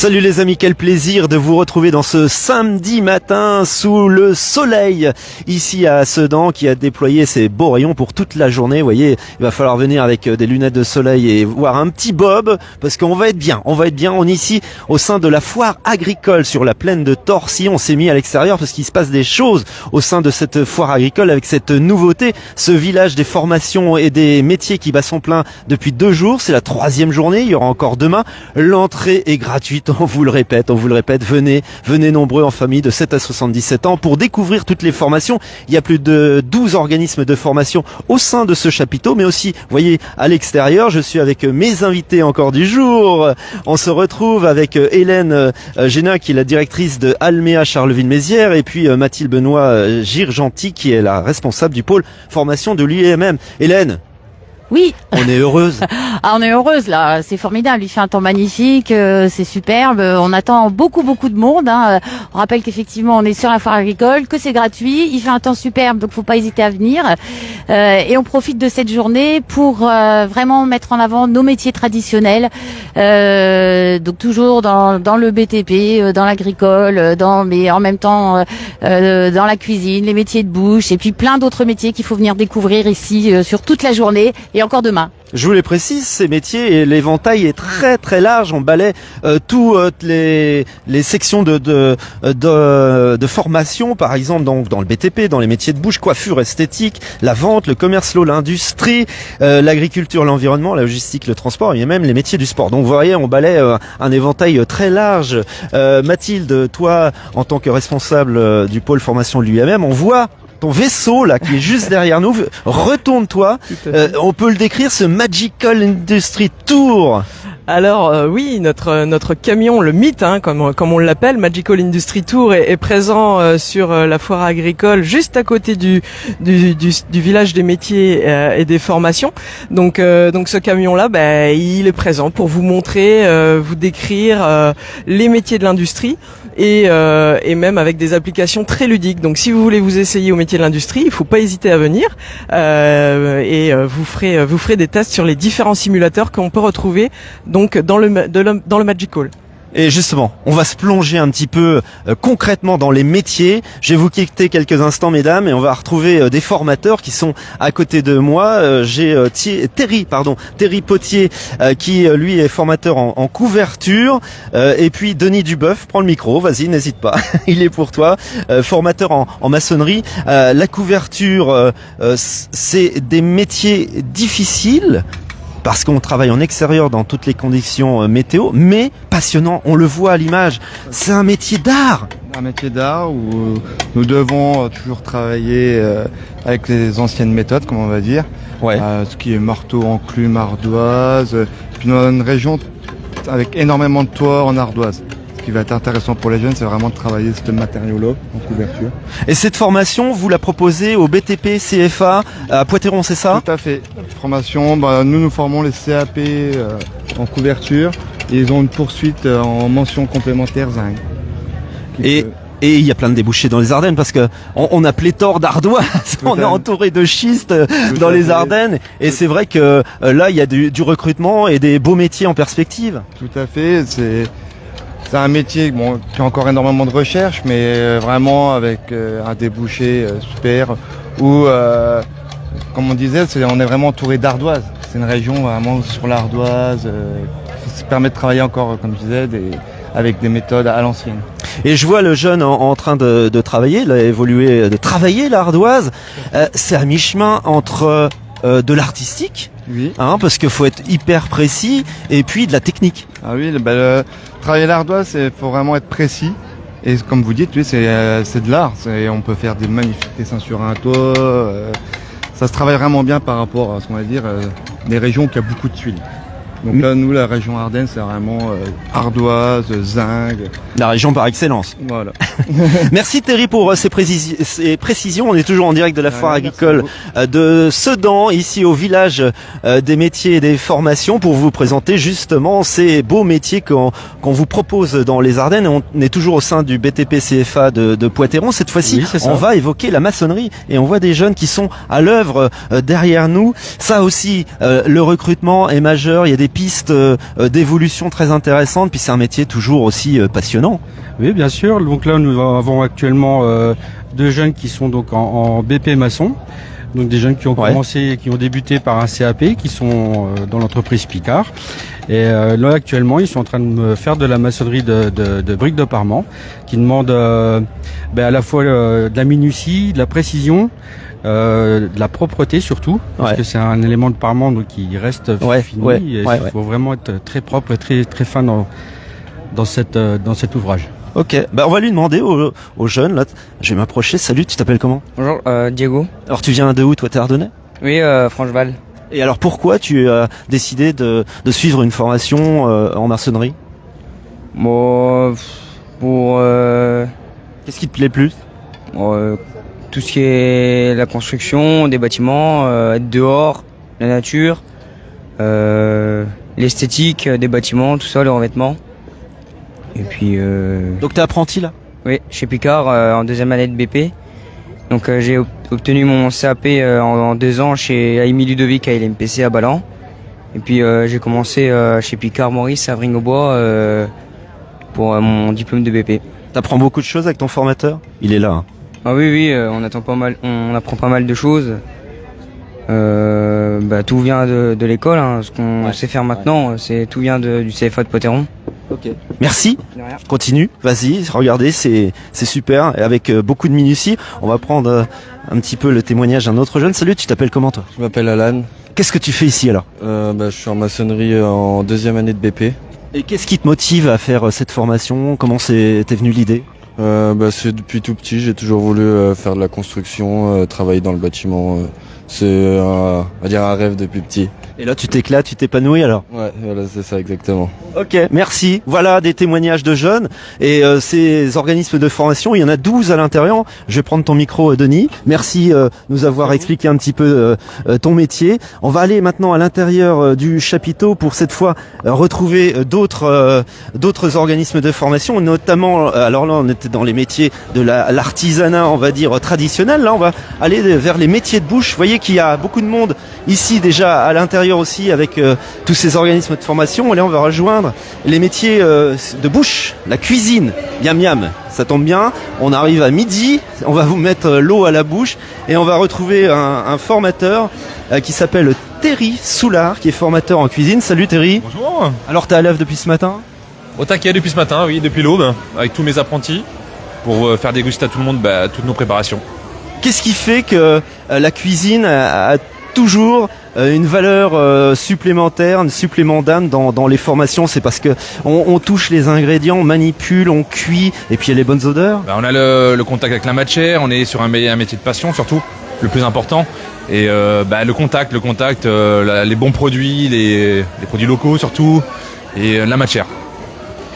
Salut les amis, quel plaisir de vous retrouver dans ce samedi matin sous le soleil ici à Sedan qui a déployé ses beaux rayons pour toute la journée. Vous voyez, il va falloir venir avec des lunettes de soleil et voir un petit bob parce qu'on va être bien, on est ici au sein de la foire agricole sur la plaine de Torcy. On s'est mis à l'extérieur parce qu'il se passe des choses au sein de cette foire agricole avec cette nouveauté, ce village des formations et des métiers qui bat son plein depuis 2 jours. C'est la 3e journée, il y aura encore demain. L'entrée est gratuite. On vous le répète, venez nombreux en famille de 7 à 77 ans pour découvrir toutes les formations. Il y a plus de 12 organismes de formation au sein de ce chapiteau, mais aussi, vous voyez, à l'extérieur, je suis avec mes invités encore du jour. On se retrouve avec Hélène Génin, qui est la directrice de Alméa Charleville-Mézières, et puis Mathilde Benoît Girgenty, qui est la responsable du pôle formation de l'UIMM. Hélène, oui. On est heureuse. Ah, on est heureuse là, c'est formidable. Il fait un temps magnifique, c'est superbe. On attend beaucoup de monde. On rappelle qu'effectivement on est sur la foire agricole, que c'est gratuit. Il fait un temps superbe, donc faut pas hésiter à venir. Et on profite de cette journée pour vraiment mettre en avant nos métiers traditionnels. Donc toujours dans le BTP, dans l'agricole, mais en même temps dans la cuisine, les métiers de bouche, et puis plein d'autres métiers qu'il faut venir découvrir ici sur toute la journée. Et encore demain. Je vous les précise, ces métiers, et l'éventail est très large. On balaie toutes les sections de formation, par exemple dans le BTP, dans les métiers de bouche, coiffure, esthétique, la vente, le commerce, l'eau, l'industrie, l'agriculture, l'environnement, la logistique, le transport, et même les métiers du sport. Donc vous voyez, on balaie un éventail très large. Mathilde, toi, en tant que responsable du pôle formation de l'UIMM, on voit ton vaisseau là qui est juste derrière nous. Retourne-toi. On peut le décrire, ce Magical Industry Tour. Alors oui, notre camion, le mythe, comme on l'appelle, Magical Industry Tour, est présent sur la foire agricole, juste à côté du village des métiers et des formations. Donc ce camion-là, il est présent pour vous montrer, vous décrire les métiers de l'industrie et même avec des applications très ludiques. Donc si vous voulez vous essayer au métier de l'industrie, il faut pas hésiter à venir et vous ferez des tests sur les différents simulateurs qu'on peut retrouver donc dans le Magical. Et justement, on va se plonger un petit peu concrètement dans les métiers. Je vais vous quitter quelques instants, mesdames, et on va retrouver des formateurs qui sont à côté de moi. J'ai Terry Potier, qui lui est formateur en couverture, et puis Denis Duboeuf, prends le micro, vas-y, n'hésite pas, il est pour toi, formateur en maçonnerie. La couverture, c'est des métiers difficiles, parce qu'on travaille en extérieur dans toutes les conditions météo, mais passionnant, on le voit à l'image. C'est un métier d'art. Un métier d'art où nous devons toujours travailler avec les anciennes méthodes, comme on va dire. Ouais. Ce qui est marteau, enclume, ardoise. Puis dans une région avec énormément de toits en ardoise. Ce qui va être intéressant pour les jeunes, c'est vraiment de travailler ce matériau-là en couverture. Et cette formation, vous la proposez au BTP CFA à Poitéron, c'est ça? Tout à fait. Formation, nous formons les CAP en couverture et ils ont une poursuite en mention complémentaire zinc. Et il y a plein de débouchés dans les Ardennes parce que on a pléthore d'ardoises, on est entouré de schistes dans les Ardennes, et c'est vrai que là il y a du recrutement et des beaux métiers en perspective. Tout à fait, c'est un métier qui a encore énormément de recherche, mais vraiment avec un débouché super, où, comme on disait, on est vraiment entouré d'ardoises. C'est une région vraiment sur l'ardoise, qui permet de travailler encore, comme je disais, avec des méthodes à l'ancienne. Et je vois le jeune en train de travailler, de travailler l'ardoise. C'est à mi-chemin entre de l'artistique, oui, parce qu'il faut être hyper précis, et puis de la technique. Ah oui, travailler l'ardoise, il faut vraiment être précis. Et comme vous dites, oui, c'est de l'art. On peut faire des magnifiques dessins sur un toit. Ça se travaille vraiment bien par rapport à ce qu'on va dire des régions qui a beaucoup de tuiles. Donc là, nous, la région Ardennes, c'est vraiment ardoise, zinc. La région par excellence. Voilà. Merci Terry pour ces précisions. On est toujours en direct de la foire agricole de Sedan, ici au village des métiers et des formations, pour vous présenter justement ces beaux métiers qu'on vous propose dans les Ardennes. On est toujours au sein du BTP CFA de Poitéron. Cette fois-ci, on va évoquer la maçonnerie, et on voit des jeunes qui sont à l'œuvre derrière nous. Ça aussi, le recrutement est majeur. Il y a des pistes d'évolution très intéressantes, puis c'est un métier toujours aussi passionnant. Oui, bien sûr. Donc là, nous avons actuellement 2 jeunes qui sont donc en BP maçon. Donc des jeunes qui ont commencé, qui ont débuté par un CAP, qui sont dans l'entreprise Picard. Et là actuellement, ils sont en train de me faire de la maçonnerie de briques de parement, qui demande à la fois de la minutie, de la précision, de la propreté surtout, parce que c'est un élément de parement donc qui reste fini. Il faut vraiment être très propre et très très fin dans cet ouvrage. Ok, on va lui demander aux jeunes là. Je vais m'approcher. Salut, tu t'appelles comment? Bonjour, Diego. Alors tu viens de où, toi? T'es ardennais? Oui, Francheval. Et alors pourquoi tu as décidé de suivre une formation en maçonnerie? Bon, pour Qu'est-ce qui te plaît plus? tout ce qui est la construction des bâtiments, être dehors, la nature, l'esthétique des bâtiments, tout ça, le revêtement. Et puis Donc t'es apprenti là? oui, chez Picard en 2e année de BP. Donc j'ai obtenu mon CAP en 2 ans chez Aimé Ludovic à LMPC à Ballan. Et puis j'ai commencé chez Picard Maurice à Vringaubois pour mon diplôme de BP. T'apprends beaucoup de choses avec ton formateur? Il est là. Hein. Ah oui, on apprend pas mal de choses. Tout vient de l'école, hein. Ce qu'on sait faire maintenant, tout vient du CFA de Potéron. Ok. Merci. De rien. Continue. Vas-y. Regardez, c'est super. Et avec beaucoup de minutie, on va prendre un petit peu le témoignage d'un autre jeune. Salut, tu t'appelles comment toi? Je m'appelle Alan. Qu'est-ce que tu fais ici alors? Je suis en maçonnerie en 2e année de BP. Et qu'est-ce qui te motive à faire cette formation? Comment t'es venue l'idée? C'est depuis tout petit, j'ai toujours voulu faire de la construction, travailler dans le bâtiment. C'est on va dire un rêve depuis petit. Et là, tu t'éclates, tu t'épanouis alors? Ouais, voilà, c'est ça exactement. Ok, merci. Voilà des témoignages de jeunes et ces organismes de formation, il y en a 12 à l'intérieur. Je vais prendre ton micro, Denis. Merci de nous avoir expliqué un petit peu ton métier. On va aller maintenant à l'intérieur du chapiteau pour cette fois retrouver d'autres organismes de formation, notamment, alors là on était dans les métiers de l'artisanat, on va dire traditionnel. Là on va aller vers les métiers de bouche. Vous voyez qu'il y a beaucoup de monde ici déjà à l'intérieur aussi avec tous ces organismes de formation. Et là on va rejoindre les métiers de bouche, la cuisine, miam miam, ça tombe bien, on arrive à midi, on va vous mettre l'eau à la bouche et on va retrouver un formateur qui s'appelle Terry Soulard, qui est formateur en cuisine. Salut Terry. Bonjour. Alors t'es à l'œuvre depuis ce matin? Au taquet depuis ce matin, oui, depuis l'aube, avec tous mes apprentis, pour faire déguster à tout le monde toutes nos préparations. Qu'est-ce qui fait que la cuisine a toujours une valeur supplémentaire, un supplément d'âme dans les formations? C'est parce que on touche les ingrédients, on manipule, on cuit, et puis il y a les bonnes odeurs. On a le contact avec la matière, on est sur un métier de passion surtout, le plus important. Et le contact, les bons produits, les produits locaux surtout, et la matière.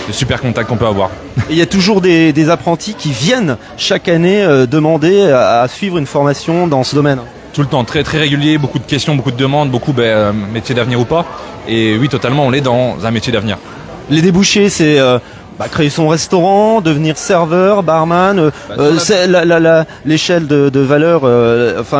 Le super contact qu'on peut avoir. Et il y a toujours des apprentis qui viennent chaque année demander à suivre une formation dans ce domaine. Tout le temps, très très régulier, beaucoup de questions, beaucoup de demandes, beaucoup métier d'avenir ou pas. Et oui, totalement, on est dans un métier d'avenir. Les débouchés, c'est créer son restaurant, devenir serveur, barman. L'échelle de valeur,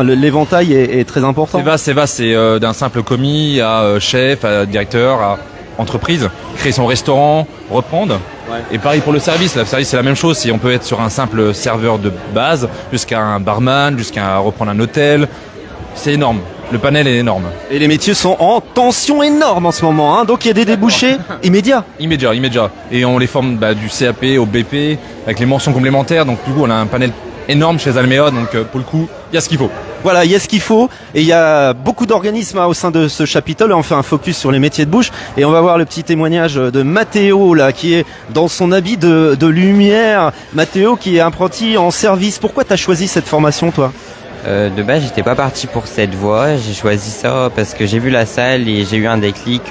l'éventail est très important. C'est vaste, c'est d'un simple commis à chef, à directeur, à entreprise. Créer son restaurant, reprendre. Ouais. Et pareil pour le service. Le service, c'est la même chose. Si on peut être sur un simple serveur de base, jusqu'à un barman, jusqu'à reprendre un hôtel, c'est énorme. Le panel est énorme. Et les métiers sont en tension énorme en ce moment, hein. Donc il y a des débouchés immédiats. Immédiat. Et on les forme du CAP au BP avec les mentions complémentaires. Donc du coup, on a un panel énorme chez Alméa. Donc pour le coup, il y a ce qu'il faut. Voilà, il y a ce qu'il faut. Et il y a beaucoup d'organismes au sein de ce chapitre. Là, on fait un focus sur les métiers de bouche. Et on va voir le petit témoignage de Mathéo, là, qui est dans son habit de lumière. Mathéo, qui est apprenti en service. Pourquoi tu as choisi cette formation, toi ? De base, j'étais pas parti pour cette voie. J'ai choisi ça parce que j'ai vu la salle et j'ai eu un déclic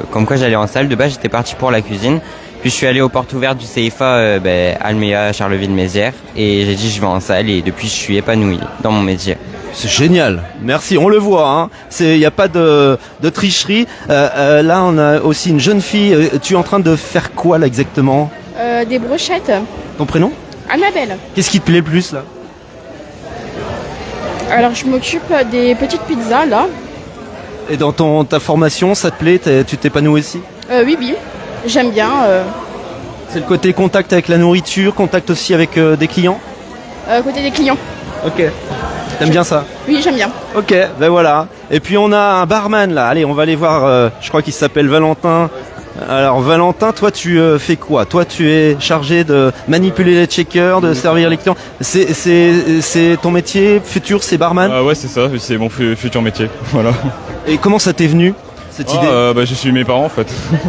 comme quoi j'allais en salle. De base, j'étais parti pour la cuisine. Puis je suis allé aux portes ouvertes du CFA Alméa, Charleville-Mézières. Et j'ai dit je vais en salle et depuis je suis épanoui dans mon métier. C'est génial, merci, on le voit, hein. Il n'y a pas de tricherie. Là, on a aussi une jeune fille. Tu es en train de faire quoi là exactement ? Des brochettes. Ton prénom ? Annabelle. Qu'est-ce qui te plaît le plus là ? Alors je m'occupe des petites pizzas là. Et dans ta formation, ça te plaît? Tu t'épanouis aussi? Oui, j'aime bien. C'est le côté contact avec la nourriture, contact aussi avec des clients? Côté des clients. Ok. T'aimes bien ça? Oui, j'aime bien. Ok, ben voilà. Et puis on a un barman là. Allez, on va aller voir. Je crois qu'il s'appelle Valentin. Alors Valentin, toi tu fais quoi? Toi tu es chargé de manipuler les checkers, de servir les clients. C'est ton métier futur, c'est barman? Ouais, c'est ça. C'est mon futur métier. Voilà. Et comment ça t'est venu cette idée? Je suis mes parents en fait.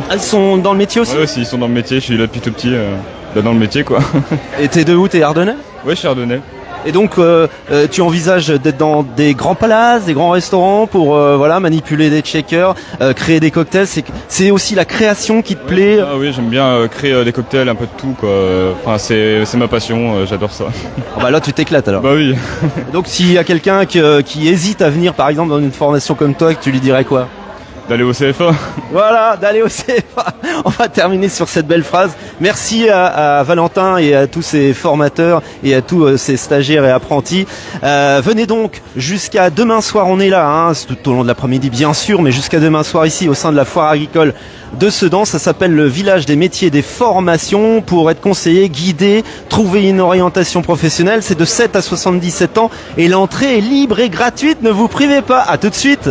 Ah, ils sont dans le métier aussi? Ouais, aussi, ils sont dans le métier. Je suis là depuis tout petit, là dans le métier quoi. Et t'es de où? T'es ardennais? Ouais, je suis ardennais. Et donc tu envisages d'être dans des grands palaces, des grands restaurants pour manipuler des checkers, créer des cocktails. C'est aussi la création qui te plaît? Ah oui, j'aime bien créer des cocktails, un peu de tout quoi. Enfin c'est ma passion, j'adore ça. Ah bah là tu t'éclates alors. Bah oui. Donc s'il y a quelqu'un qui hésite à venir par exemple dans une formation comme toi, tu lui dirais quoi? D'aller au CFA. Voilà, d'aller au CFA. On va terminer sur cette belle phrase. Merci à Valentin et à tous ces formateurs et à tous ces stagiaires et apprentis. Venez donc jusqu'à demain soir, on est là, tout au long de l'après-midi bien sûr, mais jusqu'à demain soir ici au sein de la foire agricole de Sedan. Ça s'appelle le village des métiers et des formations pour être conseillé, guidé, trouver une orientation professionnelle. C'est de 7 à 77 ans et l'entrée est libre et gratuite. Ne vous privez pas. À tout de suite.